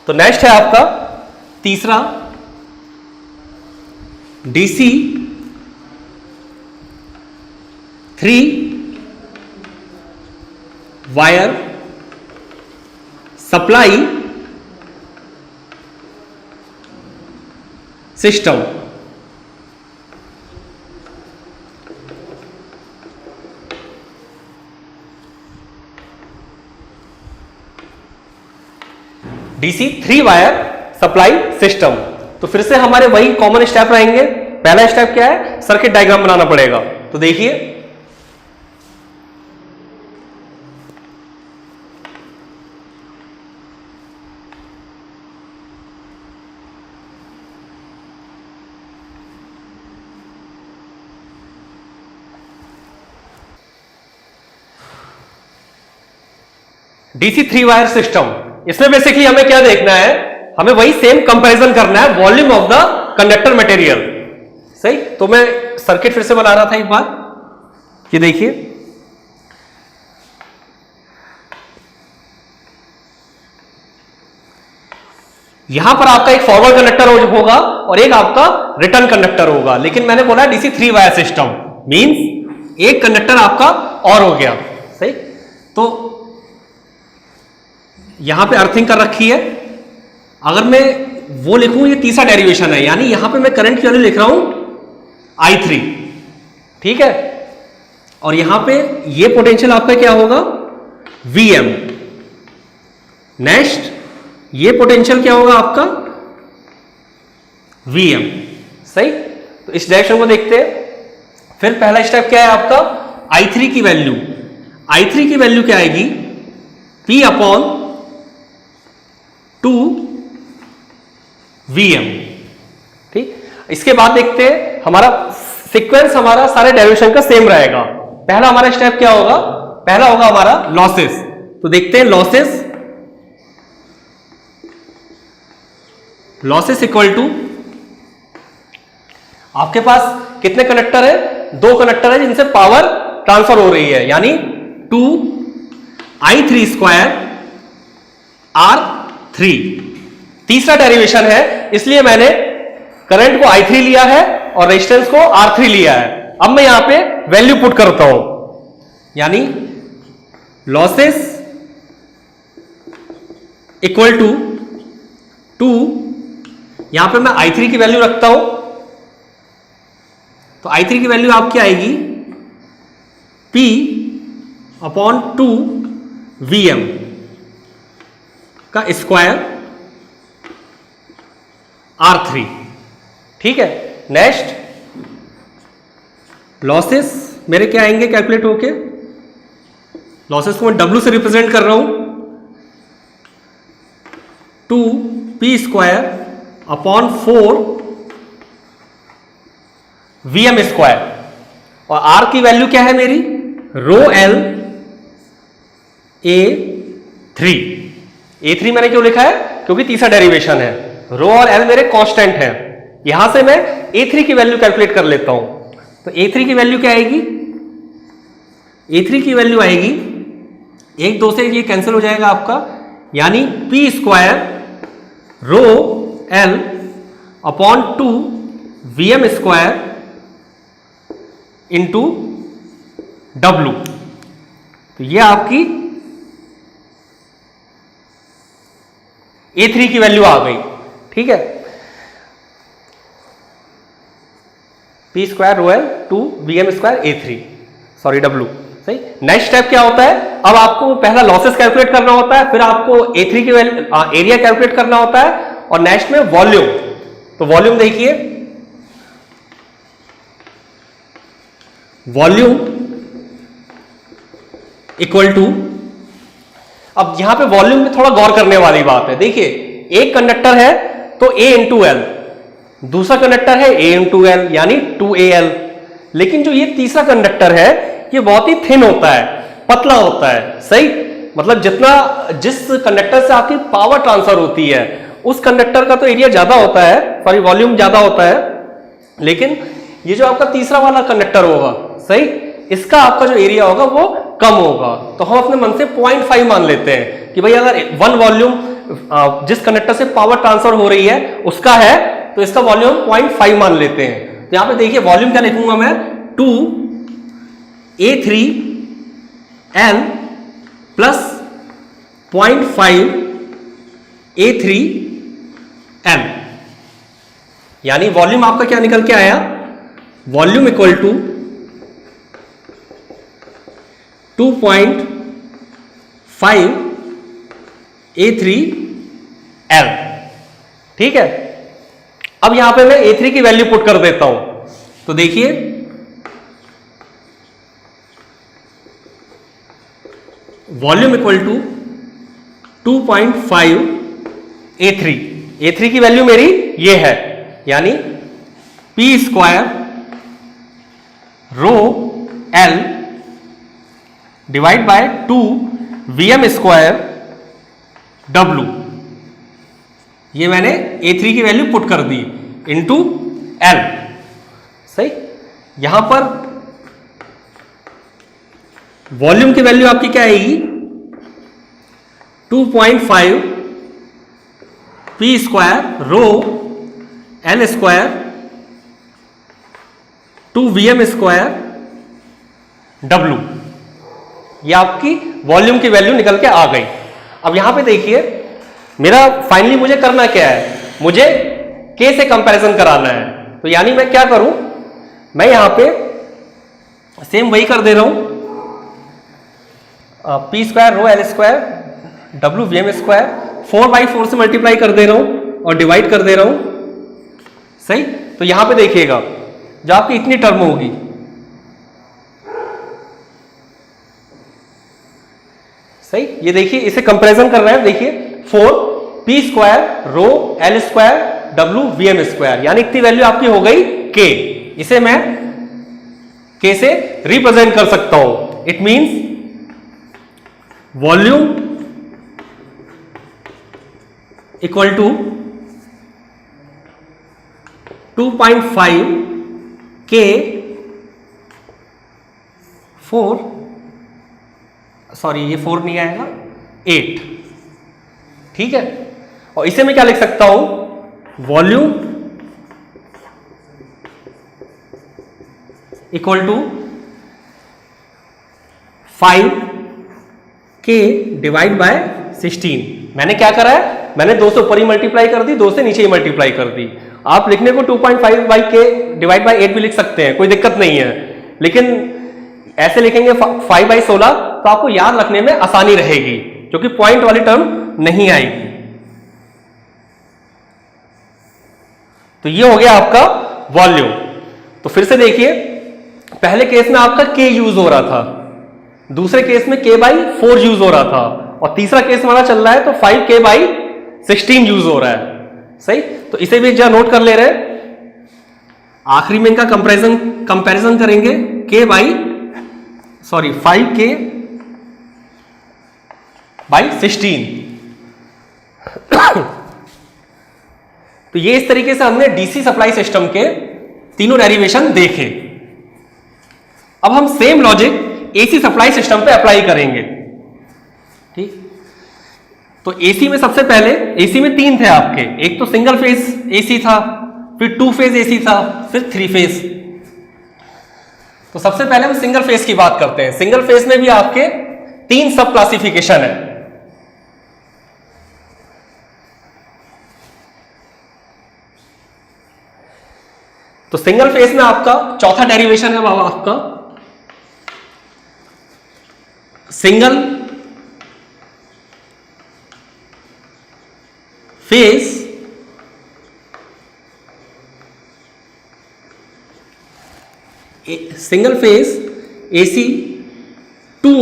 तो नेक्स्ट है आपका तीसरा DC 3 wire supply system. DC 3 wire supply system. तो फिर से हमारे वही कॉमन स्टेप रहेंगे। पहला स्टेप क्या है, सर्किट डायग्राम बनाना पड़ेगा। तो देखिए DC 3 वायर सिस्टम, इसमें बेसिकली हमें क्या देखना है, हमें वही सेम कंपैरिजन करना है volume of the conductor material. सही, तो मैं सर्किट फिर से बना रहा था एक बार। ये देखिए यहां पर आपका एक फॉरवर्ड कंडक्टर होगा और एक आपका रिटर्न कंडक्टर होगा, लेकिन मैंने बोला DC 3 वायर सिस्टम मींस एक कंडक्टर आपका और हो गया। सही, तो यहां पे अर्थिंग कर रखी है। अगर मैं वो लिखूं, ये तीसरा डेरिवेशन है, यानी यहां पे मैं करंट की वैल्यू लिख रहा हूं I3, ठीक है, और यहां पे ये पोटेंशियल आपका क्या होगा Vm। नेक्स्ट ये पोटेंशियल क्या होगा आपका Vm। सही, तो इस डायरेक्शन को देखते हैं। फिर पहला स्टेप क्या है आपका, I3 की वैल्यू। I3 की वैल्यू क्या आएगी, P अपॉन 2 Vm। ठीक, इसके बाद देखते हैं हमारा सीक्वेंस, हमारा सारे डेरिवेशन का सेम रहेगा। पहला हमारा स्टेप क्या होगा, पहला होगा हमारा लॉसेस। तो देखते हैं लॉसेस इक्वल टू, आपके पास कितने कनेक्टर है, 2 कनेक्टर है जिनसे पावर ट्रांसफर हो रही है, यानी 2I3 स्क्वायर R3। तीसरा डेरिवेशन है, इसलिए मैंने करंट को I3 लिया है और रेजिस्टेंस को R3 लिया है। अब मैं यहां पे वैल्यू पुट करता हूं, यानी लॉसेस इक्वल टू 2, यहां पे मैं I3 की वैल्यू रखता हूं। तो I3 की वैल्यू आपकी आएगी P अपॉन 2 Vm का स्क्वायर R3। ठीक है, नेक्स्ट लॉसेस मेरे क्या आएंगे कैलकुलेट होके, लॉसेस को मैं W से रिप्रेजेंट कर रहा हूं, 2P square upon 4 Vm square, और R की वैल्यू क्या है मेरी, रो L A3 मैंने क्यों लिखा है, क्योंकि तीसरा डेरिवेशन है। रो और L मेरे कांस्टेंट हैं, यहां से मैं A3 की वैल्यू कैलकुलेट कर लेता हूं। तो A3 की वैल्यू क्या आएगी, A3 की वैल्यू आएगी 1 2 से ये कैंसिल हो जाएगा आपका, यानी P square rho L upon 2 Vm square into W। तो ये आपकी A3 की वैल्यू आ गई। ठीक है, P square rho L 2 Vm square A3 sorry W। सही, नेक्स्ट स्टेप क्या होता है, अब आपको पहला लॉसेस कैलकुलेट करना होता है, फिर आपको A3 की वैल्यू एरिया कैलकुलेट करना होता है, और नेक्स्ट में वॉल्यूम। तो वॉल्यूम देखिए, वॉल्यूम इक्वल टू, अब यहां पे वॉल्यूम में थोड़ा गौर करने वाली बात है। देखिए एक कंडक्टर है तो A इंटू L, दूसरा कंडक्टर है A इंटू L यानी 2AL, लेकिन जो ये तीसरा कंडक्टर है ये बहुत ही थिन होता है, पतला होता है। सही, मतलब जिस कंडक्टर से आपकी पावर ट्रांसफर होती है उस कंडक्टर का तो एरिया ज्यादा होता है, सॉरी वॉल्यूम ज्यादा होता है, लेकिन ये जो आपका तीसरा वाला कंडक्टर होगा, सही, इसका आपका जो एरिया होगा वो कम होगा। तो हम अपने मन से 0.5 मान लेते हैं कि भाई अगर 1 वॉल्यूम जिस कंडक्टर से पावर ट्रांसफर हो रही है उसका है, तो इसका वॉल्यूम 0.5 मान लेते हैं। तो यहां पे देखिए वॉल्यूम क्या लिखूंगा मैं, 2A3L प्लस 0.5A3L, यानी वॉल्यूम आपका क्या निकल के आया, वॉल्यूम इक्वल टू 2.5A3L। ठीक है, अब यहां पे मैं A3 की वैल्यू पुट कर देता हूं, तो देखिए volume equal to 2.5A3, A3 की वैल्यू मेरी ये है, यानी P square rho L divide by 2 VM² W, ये मैंने A3 की वैल्यू पुट कर दी इंटू L। सही, यहां पर वॉल्यूम की वैल्यू आपकी क्या आएगी, 2.5 P square rho L square 2 VM² W, ये आपकी वॉल्यूम की वैल्यू निकल के आ गई। अब यहां पे देखिए मेरा फाइनली मुझे करना क्या है, मुझे K से कंपैरिजन कराना है। तो यानी मैं क्या करूं, मैं यहां पे सेम वही कर दे रहा हूं, P square rho L square W VM² 4/4 से मल्टीप्लाई कर दे रहा हूं और डिवाइड कर दे रहा हूं। सही, तो यहां पे देखिएगा जो आपकी इतनी टर्म होगी, सही, ये देखिए इसे कंपैरिजन कर रहे हैं, देखिए 4 P square rho L square W VM², यानी इतनी वैल्यू आपकी हो गई K। इसे मैं K से रिप्रेजेंट कर सकता हूं, it means volume equal to 2.5 K 4, sorry ये 4 नहीं आएगा, 8। ठीक है, और इसे मैं क्या लिख सकता हूं, volume equal to 5K divide by 16। मैंने क्या करा है, मैंने 2 से ऊपर ही मल्टीप्लाई कर दी, 2 से नीचे ही मल्टीप्लाई कर दी। आप लिखने को 2.5/K डिवाइड बाय 8 भी लिख सकते हैं, कोई दिक्कत नहीं है, लेकिन ऐसे लिखेंगे 5/16 तो आपको याद रखने में आसानी रहेगी, क्योंकि पॉइंट वाली टर्म नहीं आएगी। तो ये हो गया आपका वॉल्यूम। तो फिर से देखिए, पहले केस में आपका K यूज हो रहा था, दूसरे केस में K/4 यूज हो रहा था, और तीसरा केस हमारा चल रहा है तो 5K/16 यूज हो रहा है। सही, तो इसे भी जरा नोट कर ले रहे हैं। आखिरी में इनका कंपैरिजन करेंगे, 5K/16। तो ये इस तरीके से हमने डीसी सप्लाई सिस्टम के तीनों डेरिवेशन देखे। अब हम same logic AC supply system पे अप्लाई करेंगे। ठीक, तो एसी में सबसे पहले, एसी में 3 थे आपके, एक तो सिंगल फेज एसी था, फिर 2 फेज एसी था, फिर 3 फेज। तो सबसे पहले हम सिंगल फेज की बात करते हैं। सिंगल फेज में भी आपके 3 सब क्लासिफिकेशन है। तो सिंगल फेज में आपका चौथा डेरिवेशन है बाबा आपका single phase AC 2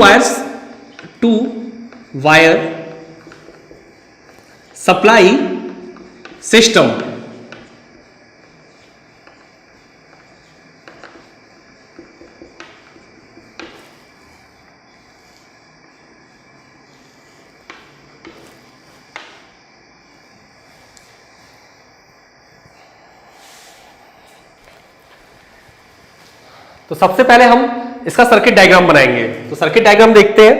wire supply system. तो सबसे पहले हम इसका सर्किट डायग्राम बनाएंगे। तो सर्किट डायग्राम देखते हैं।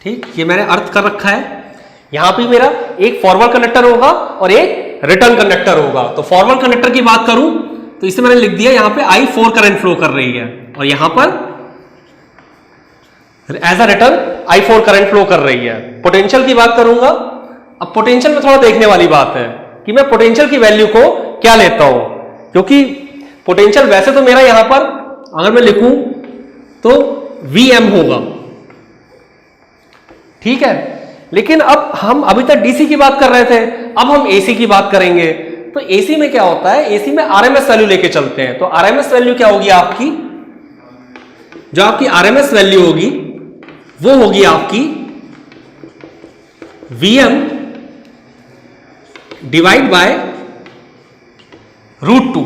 ठीक, ये मैंने अर्थ कर रखा है। यहां पे मेरा एक फॉरवर्ड कंडक्टर होगा और एक रिटर्न कंडक्टर होगा। तो फॉरवर्ड कंडक्टर की बात करूं तो इसे मैंने लिख दिया, यहां पे I4 करंट फ्लो कर रही है और यहां पर as a return I4 current flow कर रही है। पोटेंशियल की बात करूंगा। अब पोटेंशियल में थोड़ा देखने वाली बात है कि मैं पोटेंशियल की वैल्यू को क्या लेता हूं, क्योंकि पोटेंशियल वैसे तो मेरा यहां पर अगर मैं लिखूं तो Vm होगा, ठीक है। लेकिन अब हम अभी तक डीसी की बात कर रहे थे, अब हम एसी की बात करेंगे। तो एसी में क्या होता है, एसी में आरएमएस वैल्यू लेके चलते हैं। तो आरएमएस वैल्यू क्या होगी आपकी, जो आपकी आरएमएस वैल्यू होगी वो होगी आपकी Vm डिवाइड बाय √2,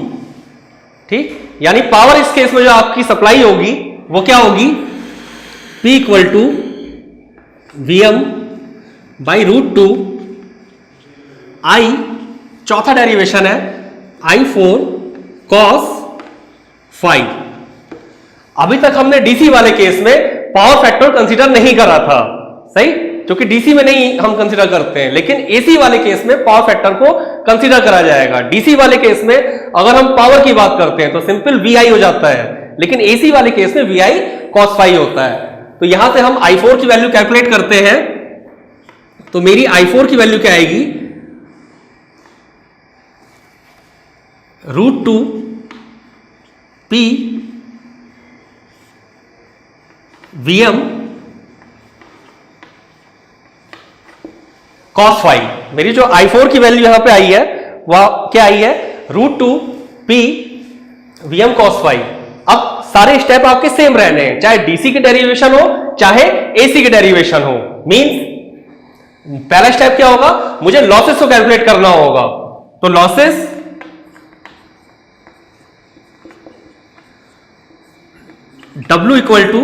ठीक। यानी पावर इस केस में जो आपकी सप्लाई होगी वो क्या होगी, P equal to Vm by √2 I, चौथा डेरिवेशन है I4 cos phi। अभी तक हमने डीसी वाले केस में पावर फैक्टर कंसीडर नहीं करा था, सही, क्योंकि डीसी में नहीं हम कंसीडर करते हैं। लेकिन एसी वाले केस में पावर फैक्टर को कंसीडर करा जाएगा। डीसी वाले केस में अगर हम पावर की बात करते हैं तो सिंपल VI हो जाता है, लेकिन एसी वाले केस में VI cos phi होता है। तो यहां से हम I4 की वैल्यू कैलकुलेट करते हैं। तो मेरी I4 की वैल्यू क्या आएगी, √2 P Vm cos phi। मेरी जो I4 की वैल्यू यहां पे आई है वह क्या आई है, √2 P Vm cos phi। अब सारे स्टेप आपके सेम रहने हैं, चाहे डीसी की डेरिवेशन हो चाहे एसी की डेरिवेशन हो। मींस पहला स्टेप क्या होगा, मुझे लॉसेस को कैलकुलेट करना होगा। तो लॉसेस W इक्वल टू,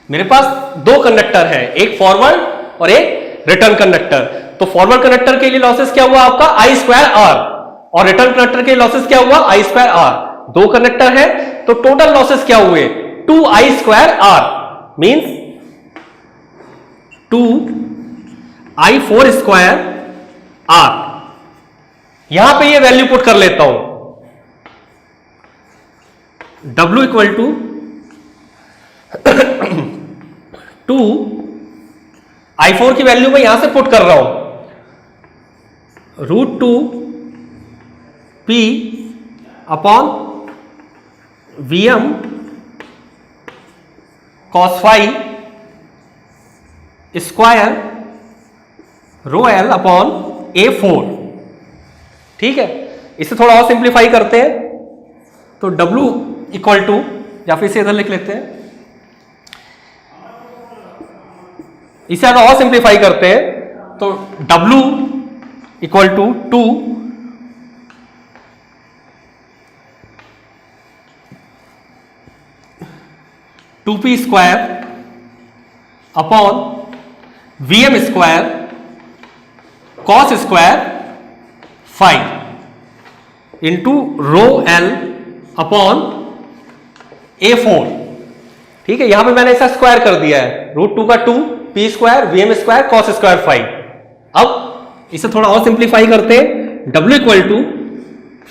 मेरे पास दो कंडक्टर है, एक फॉरवर्ड और एक रिटर्न कंडक्टर। तो फॉरवर्ड कंडक्टर के लिए लॉसेस क्या हुआ आपका I²R और रिटर्न कंडक्टर के लिए लॉसेस क्या हुआ I²R। दो कंडक्टर है तो टोटल लॉसेस क्या हुए 2I²R, मींस 2I4²R। यहां पे ये वैल्यू पुट कर लेता हूं, W इक्वल टू 2I4 की वैल्यू मैं यहां से पुट कर रहा हूं, √2 P upon Vm cos phi square ρl upon A4, ठीक है। इसे थोड़ा और सिंप्लीफाई करते हैं तो W इक्वल टू, या फिर इसे इधर लिख लेते हैं, इसे अगर और सिंप्लीफाई करते हैं तो W equal to 2P square upon Vm square cos square phi into ρl upon A4, ठीक है। यहां पे मैंने ऐसा स्क्वायर कर दिया है, √2 का 2 P square Vm square cos square phi। अब इसे थोड़ा और सिंप्लीफाई करते हैं, W equal to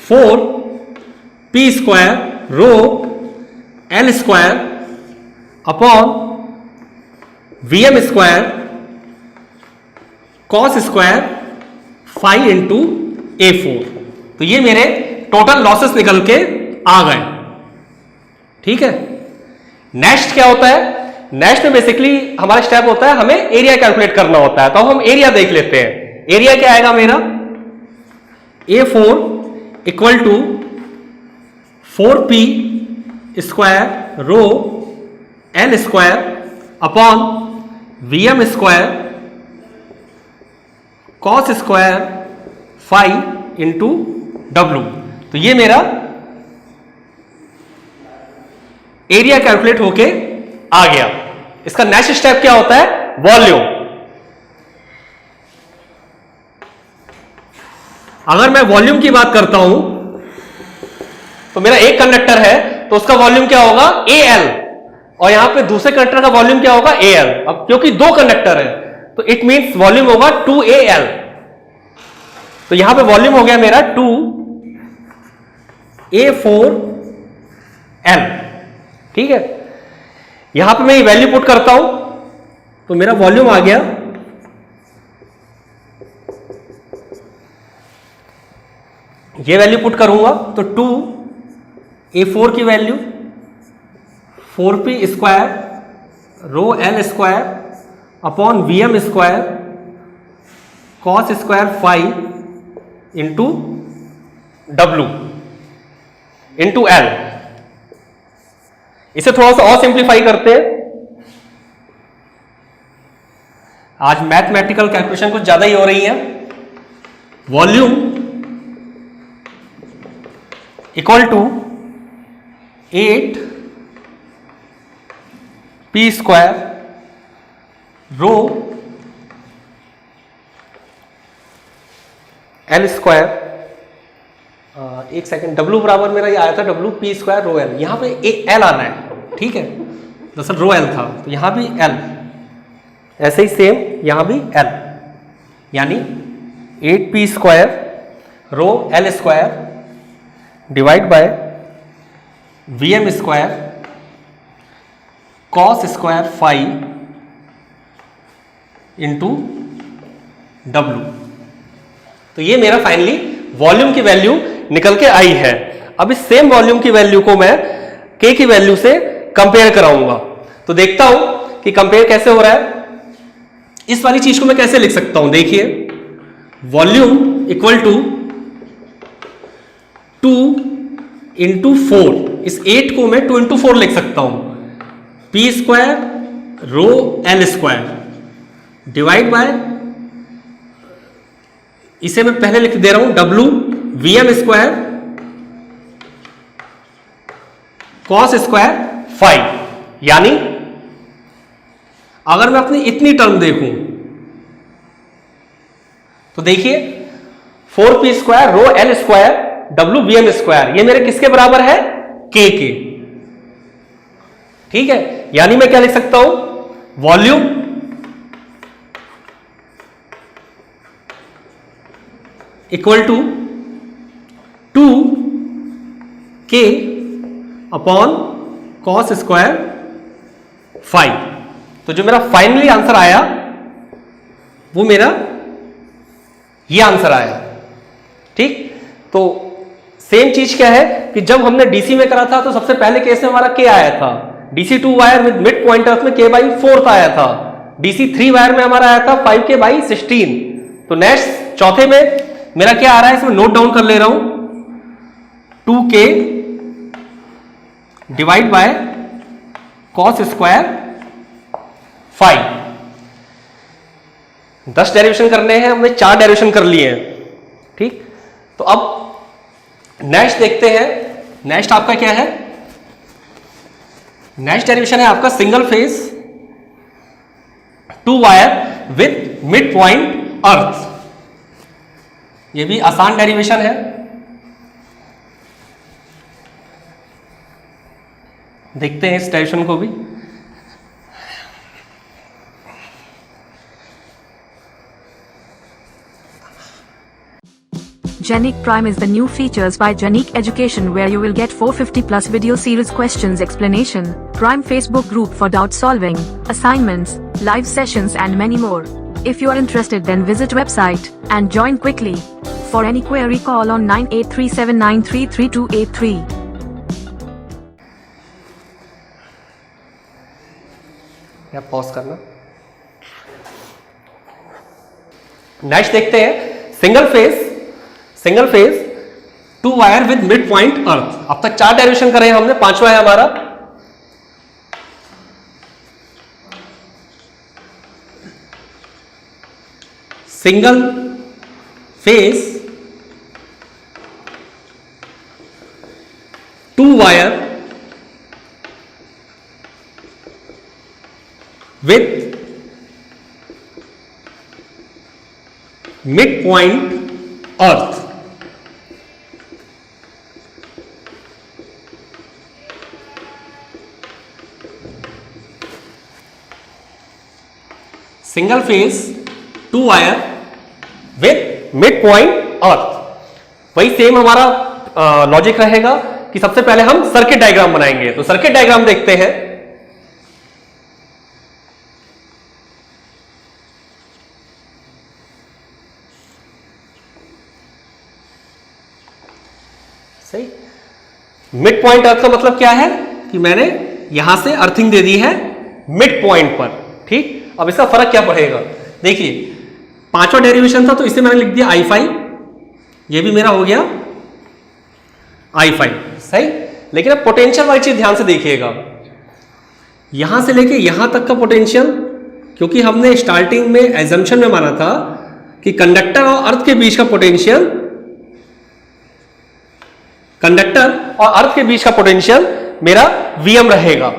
4P square ρl square upon Vm square cos square phi into A4। तो ये मेरे टोटल लॉसेस निकल के आ गए, ठीक है। नेक्स्ट क्या होता है, नेक्स्ट में बेसिकली हमारा स्टेप होता है, हमें एरिया कैलकुलेट करना होता है। तो हम एरिया देख लेते हैं। एरिया क्या आएगा मेरा, A4 equal to 4P square ρl square upon Vm square cos square phi into W। तो ये मेरा एरिया कैलकुलेट होके आ गया। इसका नेक्स्ट स्टेप क्या होता है, वॉल्यूम। अगर मैं वॉल्यूम की बात करता हूं तो मेरा एक कंडक्टर है तो उसका वॉल्यूम क्या होगा AL। और यहां पे दूसरे कंडक्टर का वॉल्यूम क्या होगा AL। अब क्योंकि दो कंडक्टर है तो इट मींस वॉल्यूम होगा 2AL। तो यहां पे वॉल्यूम हो गया मेरा 2A4L। ठीक है, यहां पे मैं ये वैल्यू पुट करता हूं तो मेरा वॉल्यूम आ गया ये वैल्यू पुट करूंगा तो 2A4 की value 4P square rho L square upon VM square cos square phi into W into L। इसे थोड़ा सा और सिंप्लीफाई करते हैं। आज मैथमेटिकल कैलकुलेशन कुछ ज्यादा ही हो रही है। Volume equal to 8P square rho L square, एक सेकेंड, W बराबर मेरा ये आया था WP स्क्वायर रो L। यहां पे L आना है, ठीक है, दरअसल रो L था तो यहां भी L, ऐसे ही सेम यहां भी L, यानी 8P square rho L square divide by VM square cos square phi into W। तो ये मेरा फाइनली वॉल्यूम की वैल्यू निकल के आई है। अब इस सेम वॉल्यूम की वैल्यू को मैं K की वैल्यू से कंपेयर कराऊंगा। तो देखता हूं कि कंपेयर कैसे हो रहा है। इस वाली चीज को मैं कैसे लिख सकता हूं, देखिए, वॉल्यूम इक्वल टू 2 इंटू 4, इस 8 को मैं 2 इंटू 4 लिख सकता हूं, P square rho L square divide by, इसे मैं पहले लिख दे रहा हूं W VM square cos square phi. यानी अगर मैं अपनी इतनी टर्म देखूं तो देखिए 4P square rho L square W VM square, ये मेरे किसके बराबर है, K के। ठीक है, यानी मैं क्या लिख सकता हूं, volume equal to 2K upon cos square phi. तो जो मेरा फाइनली आंसर आया वो मेरा ये आंसर आया। ठीक, तो सेम चीज क्या है कि जब हमने डीसी में करा था तो सबसे पहले केस में हमारा K आया था, DC2 wire with mid point earth में K/4 आया था, DC3 वायर में हमारा आया था 5K/16। तो नेक्स्ट चौथे में मेरा क्या आ रहा है, इसमें नोट डाउन कर ले रहा हूं, 2K divide by cos square phi. 10 derivation करने हैं, हमने 4 डेरिवेशन कर लिए हैं। ठीक, तो अब नेक्स्ट देखते हैं। नेक्स्ट आपका क्या है, नेक्स्ट डेरिवेशन है आपका single phase 2 wire with mid point earth. ये भी आसान डेरिवेशन है, देखते हैं इस डेरिवेशन को भी। Genic Prime is the new features by Genic Education where you will get 450 plus video series questions explanation, Prime Facebook group for doubt solving, assignments, live sessions and many more. If you are interested then visit website and join quickly. For any query call on 9837933283. या pause करना। Next देखते हैं single phase 2 wire with mid point earth. अब तक 4 derivation करे हैं हमने, 5वां है हमारा single phase 2 wire with midpoint earth। Single phase 2 wire with mid point earth. वही सेम हमारा लॉजिक रहेगा कि सबसे पहले हम सर्किट डायग्राम बनाएंगे। तो सर्किट डायग्राम देखते हैं। सही, मिड पॉइंट अर्थ का मतलब क्या है कि मैंने यहां से अर्थिंग दे दी है मिड पॉइंट पर। ठीक, अब इसका फर्क क्या पड़ेगा, देखिए पांचवा डेरिवेशन था तो इसे मैंने लिख दिया I5, ये भी मेरा हो गया I5। सही, लेकिन अब पोटेंशियल वाली चीज ध्यान से देखिएगा, यहां से लेके यहां तक का पोटेंशियल, क्योंकि हमने स्टार्टिंग में एजम्पशन में माना था कि कंडक्टर और अर्थ के बीच का पोटेंशियल, कंडक्टर और अर्थ के बीच का पोटेंशियल मेरा Vm रहेगा।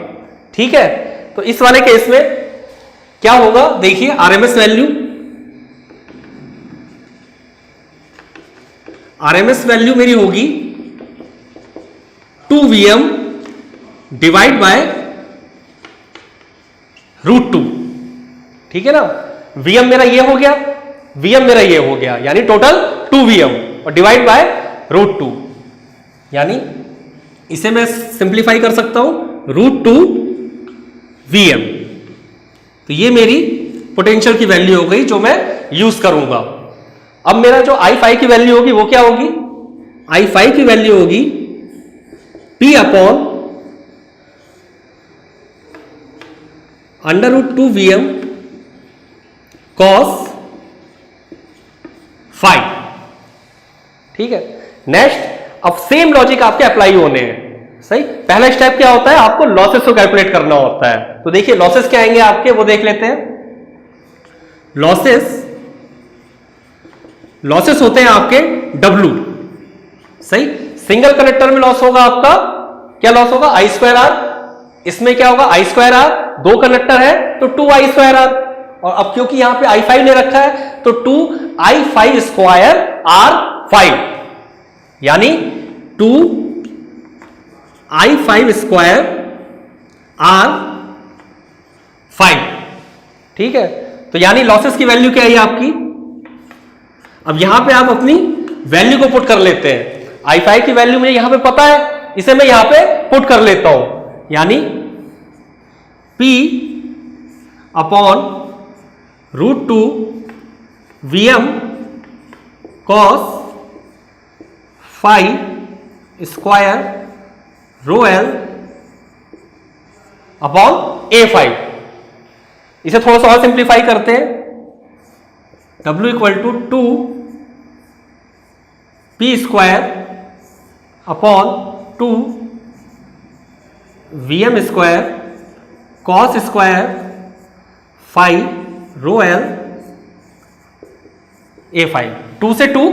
ठीक है, तो इस वाले केस में क्या होगा, देखिए आरएमएस वैल्यू मेरी होगी 2Vm डिवाइड बाय √2। ठीक है ना, Vm मेरा ये हो गया, Vm मेरा ये हो गया, यानी टोटल 2Vm और डिवाइड बाय √2, यानी इसे मैं सिंप्लीफाई कर सकता हूं √2Vm। तो ये मेरी पोटेंशियल की वैल्यू हो गई जो मैं यूज करूंगा। अब मेरा जो I5 की वैल्यू होगी वो क्या होगी, I5 की वैल्यू होगी P upon √2Vm cos phi। ठीक है, नेक्स्ट अब सेम लॉजिक आपके अप्लाई होने हैं। सही, पहला स्टेप क्या होता है, आपको लॉसेस को कैलकुलेट करना होता है। तो देखिए लॉसेस क्या आएंगे आपके, वो देख लेते हैं। लॉसेस होते हैं आपके W। सही, सिंगल कनेक्टर में लॉस होगा आपका, क्या लॉस होगा, I2R। इसमें क्या होगा, I2R, दो कंडक्टर है तो 2I2R। और अब क्योंकि यहां पे I5 ने रखा है तो 2I5 स्क्वायर R5, यानी 2I5 स्क्वायर R5। ठीक है, तो यानी लॉसेस की वैल्यू क्या है आपकी। अब यहां पे आप अपनी वैल्यू को पुट कर लेते हैं। I5 की वैल्यू मुझे यहां पे पता है, इसे मैं यहां पे पुट कर लेता हूं, यानी P upon √2Vm cos phi square ρl upon A5। इसे थोड़ा सा और सिंप्लीफाई करते हैं, W equal to 2P square upon 2Vm square cos square phi ρl A5। 2 से 2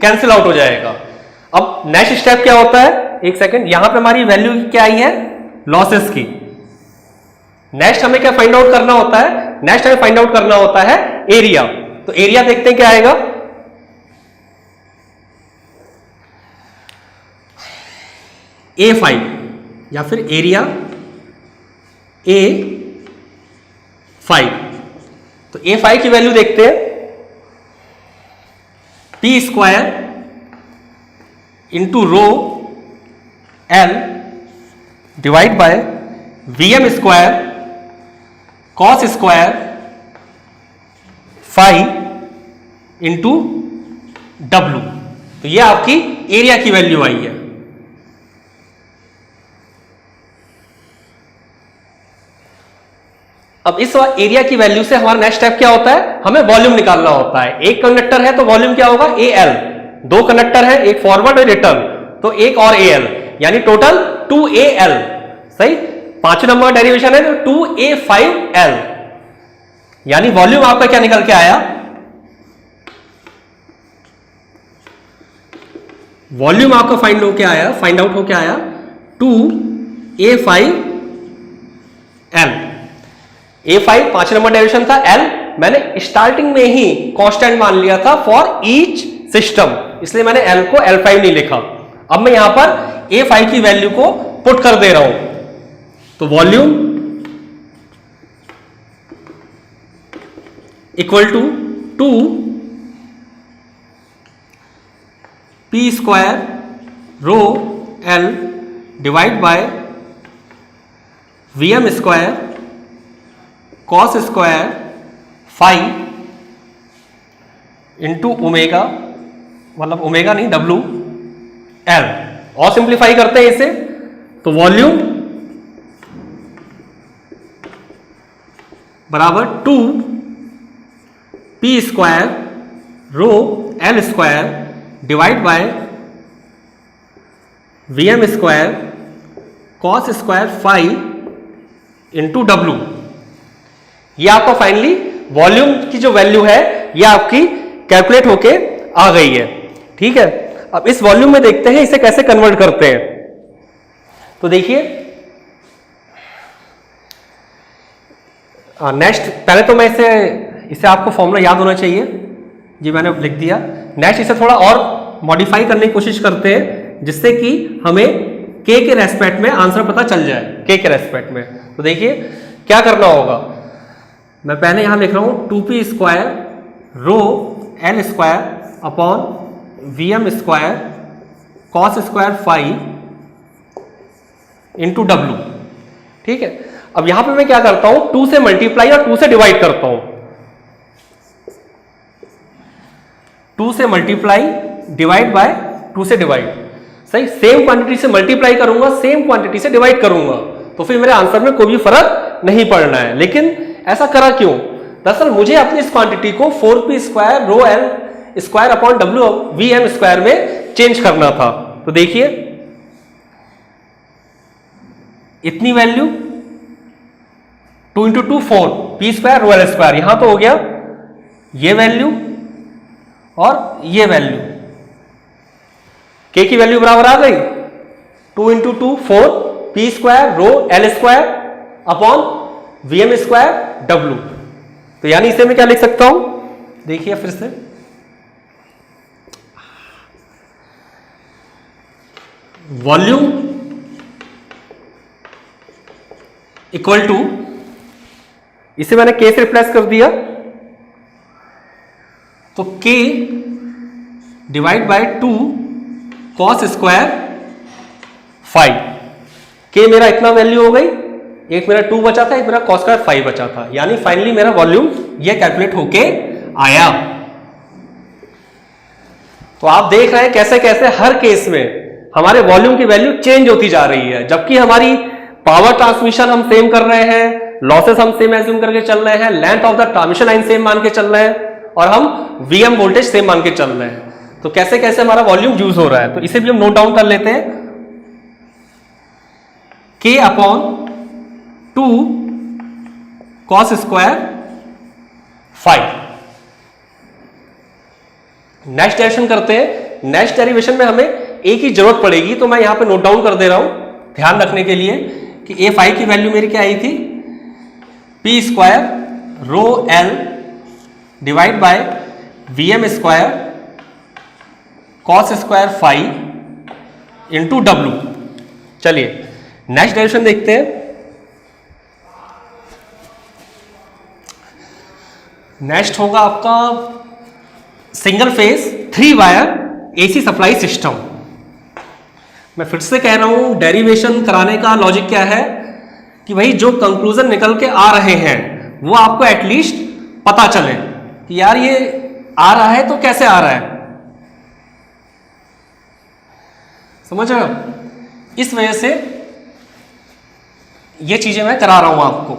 कैंसिल आउट हो जाएगा। अब नेक्स्ट स्टेप क्या होता है, एक सेकंड, यहां पे हमारी वैल्यू क्या आई है, लॉसेस की। नेक्स्ट हमें क्या फाइंड आउट करना होता है, नेक्स्ट हमें फाइंड आउट करना होता है एरिया। तो एरिया देखते हैं क्या आएगा, A5 या फिर एरिया A5। तो A5 की वैल्यू देखते हैं, P square into ρl divide by Vm square cos square phi into W। तो ये आपकी एरिया की वैल्यू आई है। अब इस एरिया की वैल्यू से हमारा नेक्स्ट स्टेप क्या होता है, हमें वॉल्यूम निकालना होता है। एक कंडक्टर है तो वॉल्यूम क्या होगा, AL। दो कंडक्टर है, एक फॉरवर्ड और रिटर्न, तो एक और AL, यानी टोटल 2AL। सही, पांचवें नंबर का डेरिवेशन है तो 2A5L, यानी वॉल्यूम आपका क्या निकल के आया, वॉल्यूम आपका फाइंड आउट होके आया 2A5L। A5 पांच नंबर डेरिवेशन था, L मैंने स्टार्टिंग में ही कांस्टेंट मान लिया था फॉर ईच सिस्टम, इसलिए मैंने L को L5 नहीं लिखा। अब मैं यहां पर A5 की वैल्यू को पुट कर दे रहा हूं, तो volume equal to 2 P square rho L divide by V M square cos square phi into omega, मतलब ओमेगा नहीं डब्लू एल। और सिंप्लीफाई करते हैं इसे तो वॉल्यूम बराबर 2 P square rho L square divide by V M square cos square phi into W. ये आपका फाइनली वॉल्यूम की जो वैल्यू है ये आपकी कैलकुलेट होके आ गई है। ठीक है, अब इस वॉल्यूम में देखते हैं इसे कैसे कन्वर्ट करते हैं। तो देखिए नेक्स्ट, पहले तो मैं इसे आपको फॉर्मूला याद होना चाहिए, ये मैंने लिख दिया। नेक्स्ट इसे थोड़ा और मॉडिफाई करने की कोशिश करते हैं जिससे कि हमें के रेस्पेक्ट में आंसर पता चल जाए, के रेस्पेक्ट में। तो देखिए क्या करना होगा, मैं पहले यहां लिख रहा हूं 2p square rho L square upon V M square cos square phi into W. ठीक है, अब यहां पे मैं क्या करता हूं, 2 से मल्टीप्लाई और 2 से डिवाइड करता हूं। 2 से मल्टीप्लाई डिवाइड बाय 2 से डिवाइड, सही। सेम क्वांटिटी से मल्टीप्लाई करूंगा, सेम क्वांटिटी से डिवाइड करूंगा, तो फिर मेरे आंसर में कोई भी फर्क नहीं पड़ना है। लेकिन ऐसा करा क्यों? दरअसल मुझे अपनी इस क्वांटिटी को 4p square rho L square upon W V M square में चेंज करना था। तो देखिए इतनी value 2 into 2 4 P square rho L square, यहां तो हो गया ये वैल्यू और ये वैल्यू, के की वैल्यू बराबर आ गई 2 into 2 4 P square rho L square upon V M square W. तो यानी इसे मैं क्या लिख सकता हूं, देखिए फिर से वॉल्यूम इक्वल टू, इसे मैंने के से रिप्लेस कर दिया, तो के divide by 2 cos square five. के मेरा इतना वैल्यू हो गई, एक मेरा 2 बचा था, एक मेरा कॉस स्क्वायर 5 बचा था। यानी फाइनली मेरा वॉल्यूम ये कैलकुलेट होके आया। तो आप देख रहे हैं कैसे कैसे हर केस में हमारे वॉल्यूम की वैल्यू चेंज होती जा रही है, जबकि हमारी पावर ट्रांसमिशन हम सेम कर रहे हैं, लॉसेस हम सेम एज्यूम करके चल रहे हैं, length of the transmission line same मान के चल रहे हैं और हम वीएम वोल्टेज सेम मान के चल रहे हैं। तो कैसे कैसे हमारा वॉल्यूम यूज हो रहा है, तो इसे भी हम नोट डाउन कर लेते हैं। के upon 2 cos square 5। Next derivation करते हैं। नेक्स्ट डेरिवेशन में हमें ए की जरूरत पड़ेगी, तो मैं यहां पे नोट डाउन कर दे रहा हूं ध्यान रखने के लिए कि ए 5 की वैल्यू मेरी क्या आई थी, P square rho L divide by V M square cos square 5 into W. चलिए नेक्स्ट डेरिवेशन देखते हैं। नेक्स्ट होगा आपका single phase 3 wire AC supply system. मैं फिर से कह रहा हूं डेरिवेशन कराने का लॉजिक क्या है कि भाई जो कंक्लूजन निकल के आ रहे हैं वो आपको एटलीस्ट पता चले कि यार ये आ रहा है तो कैसे आ रहा है, समझ रहे हो? इस वजह से ये चीजें मैं करा रहा हूं आपको।